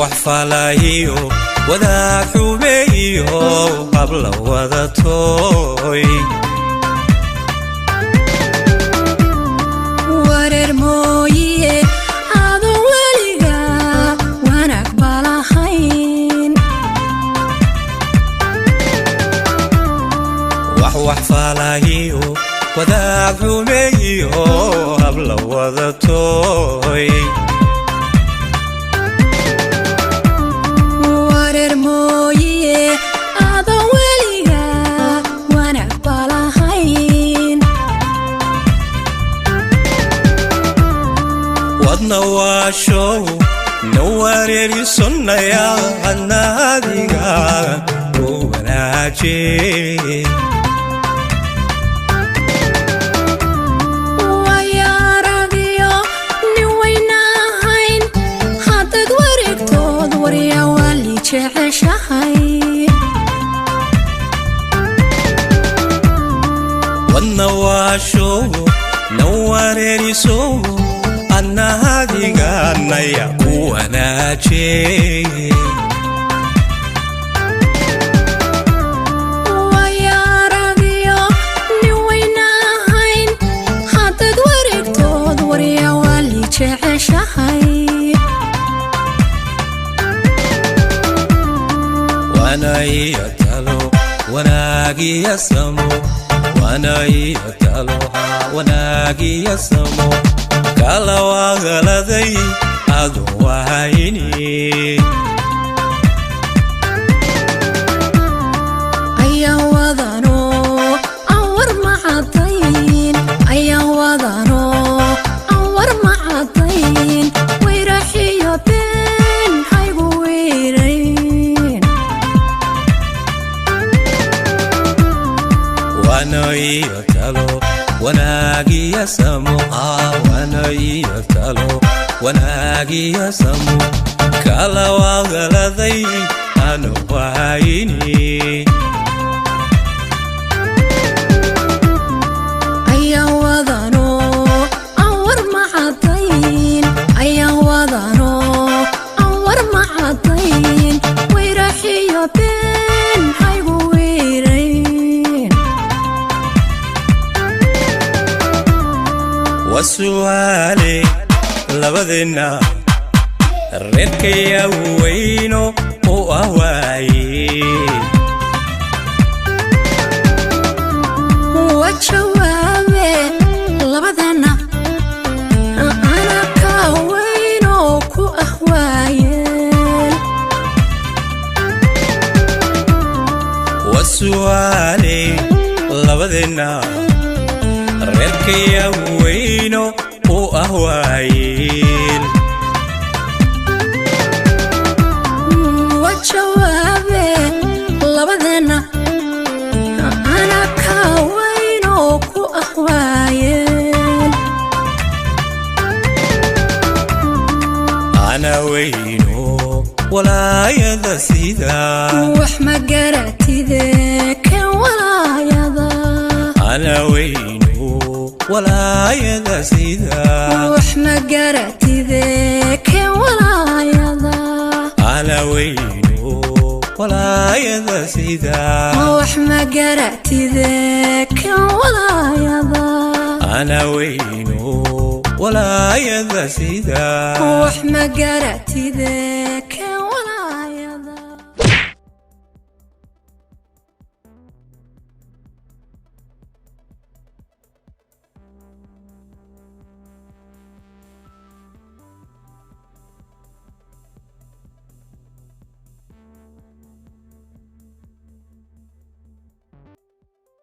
وحفلايو وذاك حبيو قبل وذاتوي ورر مويه هذا وليغا وانا قبلهين وحفلايو وذاك حبيو قبل وذاتوي ورر مويه هذا وليغا وانا قبلهين wadnawasho nawareeri sunnaya anadiga wanaaje wayaragiyo ni waynahayn hadad wareegtood warya wali jeceshahay wadnawasho nawareeri anadiga naya wanaaje wayaragiyo ni waynahayn hadad wareegtood warya wali jeceshahay wanayatalo wanagiya samo wanayatalo wanagiya samo kala wagaladay adu wahayni ayaa wadano awar macadayn ayaa wadano awar macadayn wayraxiyo been haygu weerayn wanayatalo wanagiya samo wanayatalo wanagiya samo kala wagaladay anu wahayni ayaa wadano awar macadayn ayaa wadano awar macadayn wayraxiyo been haygu weerayn وسؤالي لبدنا ريتك يا وينو وأهواي وجوابي لبدنا أنا كوينو كو أهوايل وسؤالي لبدنا ريتك يا وينو وأهوايل وجوابي لبدنا أنا كوينو كو أهوايل أنا وينو ولا يدا سيدا وحما قرأتي ذاك ولا يدا أنا وينو ولا يدا سيدا وحما قرأتي ذاك ولا يدا أنا وينو ولا يدا سيدا وحما قرأتي ذاك ولا يدا أنا وينو ولا يدا سيدا وحما قرأتي ذاك